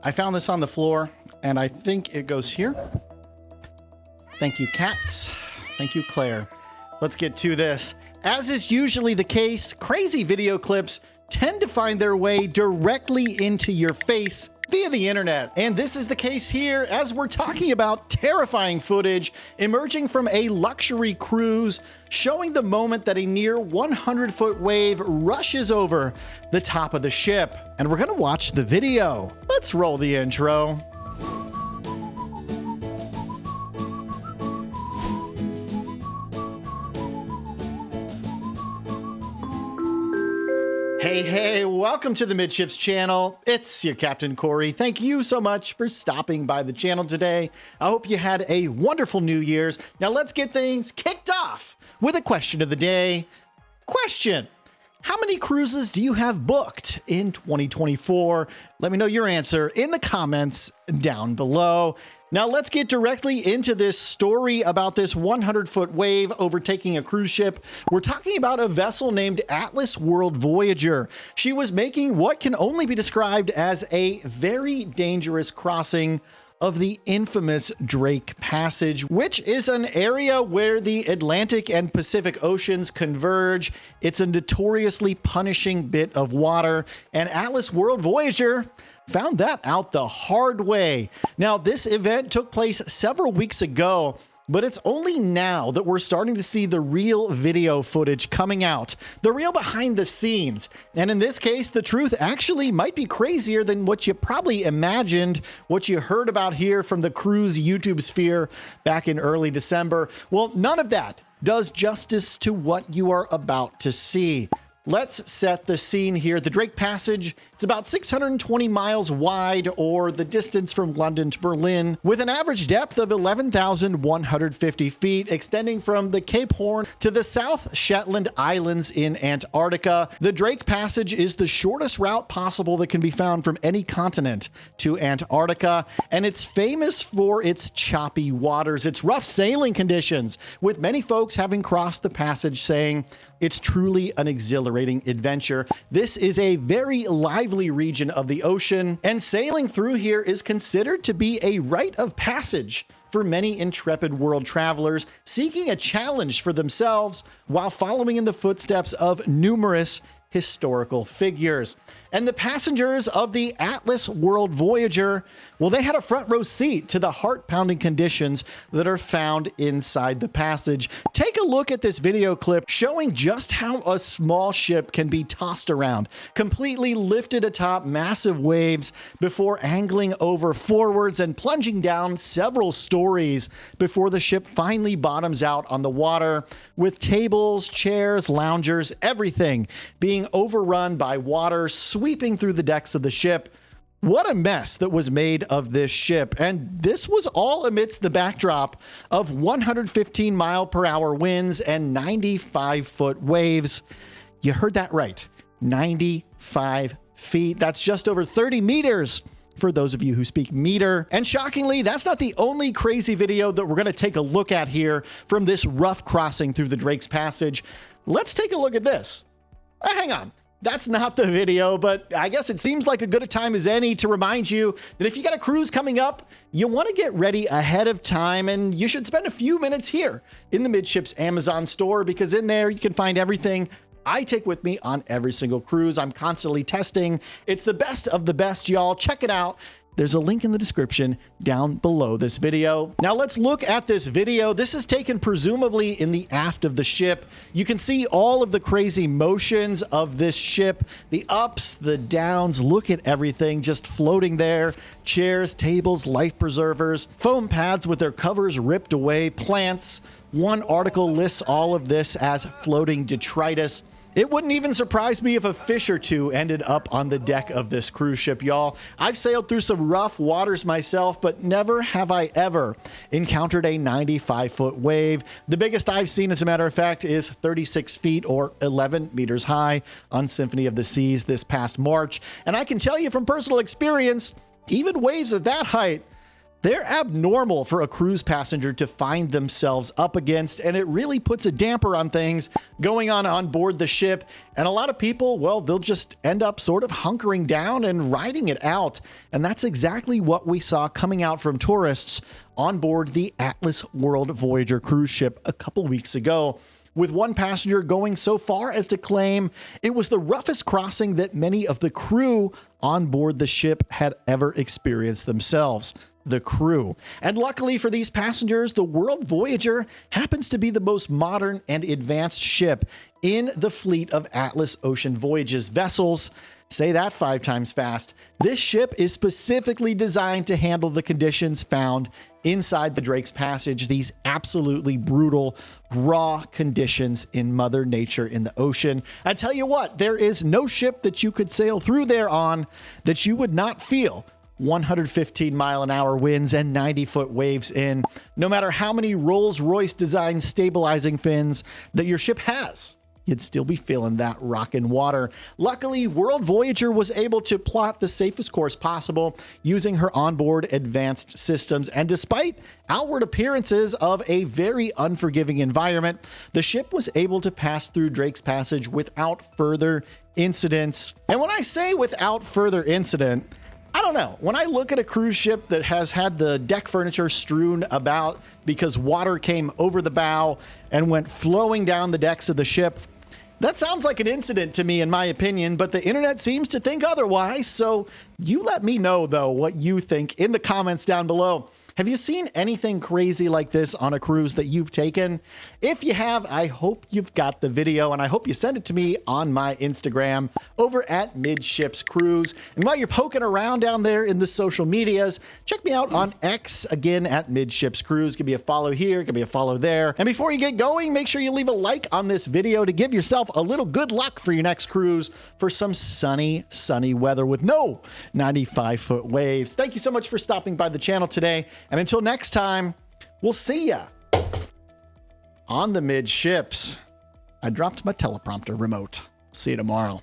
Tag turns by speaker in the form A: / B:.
A: I found this on the floor, and I think it goes here. Thank you, cats. Thank you, Claire. Let's get to this. As is usually the case, crazy video clips tend to find their way directly into your face via the internet. And this is the case here as we're talking about terrifying footage emerging from a luxury cruise, showing the moment that a near 100-foot wave rushes over the top of the ship. And we're gonna watch the video. Let's roll the intro. Hey, welcome to the Midships channel. It's your Captain Corey. Thank you so much for stopping by the channel today. I hope you had a wonderful New Year's. Now let's get things kicked off with a question of the day. Question: how many cruises do you have booked in 2024? Let me know your answer in the comments down below. Now let's get directly into this story about this 100-foot wave overtaking a cruise ship. We're talking about a vessel named Atlas World Voyager. She was making what can only be described as a very dangerous crossing of the infamous Drake Passage, which is an area where the Atlantic and Pacific Oceans converge. It's a notoriously punishing bit of water, and Atlas World Voyager found that out the hard way. Now, this event took place several weeks ago, but it's only now that we're starting to see the real video footage coming out, the real behind the scenes. And in this case, the truth actually might be crazier than what you probably imagined, what you heard about here from the cruise YouTube sphere back in early December. Well, none of that does justice to what you are about to see. Let's set the scene here. The Drake Passage, it's about 620 miles wide, or the distance from London to Berlin, with an average depth of 11,150 feet, extending from the Cape Horn to the South Shetland Islands in Antarctica. The Drake Passage is the shortest route possible that can be found from any continent to Antarctica, and it's famous for its choppy waters, its rough sailing conditions, with many folks having crossed the passage saying it's truly an exhilarating adventure. This is a very lively region of the ocean, and sailing through here is considered to be a rite of passage for many intrepid world travelers seeking a challenge for themselves while following in the footsteps of numerous historical figures. And the passengers of the Atlas World Voyager, well, they had a front row seat to the heart-pounding conditions that are found inside the passage. Take a look at this video clip showing just how a small ship can be tossed around, completely lifted atop massive waves before angling over forwards and plunging down several stories before the ship finally bottoms out on the water, with tables, chairs, loungers, everything being overrun by water sweeping through the decks of the ship. What a mess that was made of this ship. And this was all amidst the backdrop of 115 mile per hour winds and 95-foot waves. You heard that right. 95 feet. That's just over 30 meters for those of you who speak meter. And shockingly, that's not the only crazy video that we're going to take a look at here from this rough crossing through the Drake's Passage. Let's take a look at this. Hang on. That's not the video, but I guess it seems like a good a time as any to remind you that if you got a cruise coming up, you want to get ready ahead of time, and you should spend a few minutes here in the Midships Amazon store, because in there you can find everything I take with me on every single cruise. I'm constantly testing. It's the best of the best, y'all. Check it out. There's a link in the description down below this video. Now let's look at this video. This is taken presumably in the aft of the ship. You can see all of the crazy motions of this ship, the ups, the downs. Look at everything just floating there. Chairs, tables, life preservers, foam pads with their covers ripped away, plants. One article lists all of this as floating detritus. It wouldn't even surprise me if a fish or two ended up on the deck of this cruise ship, y'all. I've sailed through some rough waters myself, but never have I ever encountered a 95-foot wave. The biggest I've seen, as a matter of fact, is 36 feet or 11 meters high on Symphony of the Seas this past March. And I can tell you from personal experience, even waves at that height They're abnormal for a cruise passenger to find themselves up against, and it really puts a damper on things going on board the ship. And a lot of people, well, they'll just end up sort of hunkering down and riding it out. And that's exactly what we saw coming out from tourists on board the Atlas World Voyager cruise ship a couple weeks ago, with one passenger going so far as to claim it was the roughest crossing that many of the crew on board the ship had ever experienced themselves. The crew. And luckily for these passengers, the World Voyager happens to be the most modern and advanced ship in the fleet of Atlas Ocean Voyages vessels. Say that 5 times fast. This ship is specifically designed to handle the conditions found inside the Drake's Passage, these absolutely brutal, raw conditions in Mother Nature in the ocean. I tell you what, there is no ship that you could sail through there on that you would not feel 115-mile-an-hour winds and 90-foot waves in, no matter how many Rolls-Royce designed stabilizing fins that your ship has. You'd still be feeling that rockin' water. Luckily, World Voyager was able to plot the safest course possible using her onboard advanced systems. And despite outward appearances of a very unforgiving environment, the ship was able to pass through Drake's Passage without further incidents. And when I say without further incident, I don't know. When I look at a cruise ship that has had the deck furniture strewn about because water came over the bow and went flowing down the decks of the ship, that sounds like an incident to me, in my opinion, but the internet seems to think otherwise. So you let me know, though, what you think in the comments down below. Have you seen anything crazy like this on a cruise that you've taken? If you have, I hope you've got the video, and I hope you send it to me on my Instagram over at Midships Cruise. And while you're poking around down there in the social medias, check me out on X, again at Midships Cruise. Give me a follow here, give me a follow there. And before you get going, make sure you leave a like on this video to give yourself a little good luck for your next cruise for some sunny weather with no 95-foot waves. Thank you so much for stopping by the channel today. And until next time, we'll see ya on the Midships. I dropped my teleprompter remote. See you tomorrow.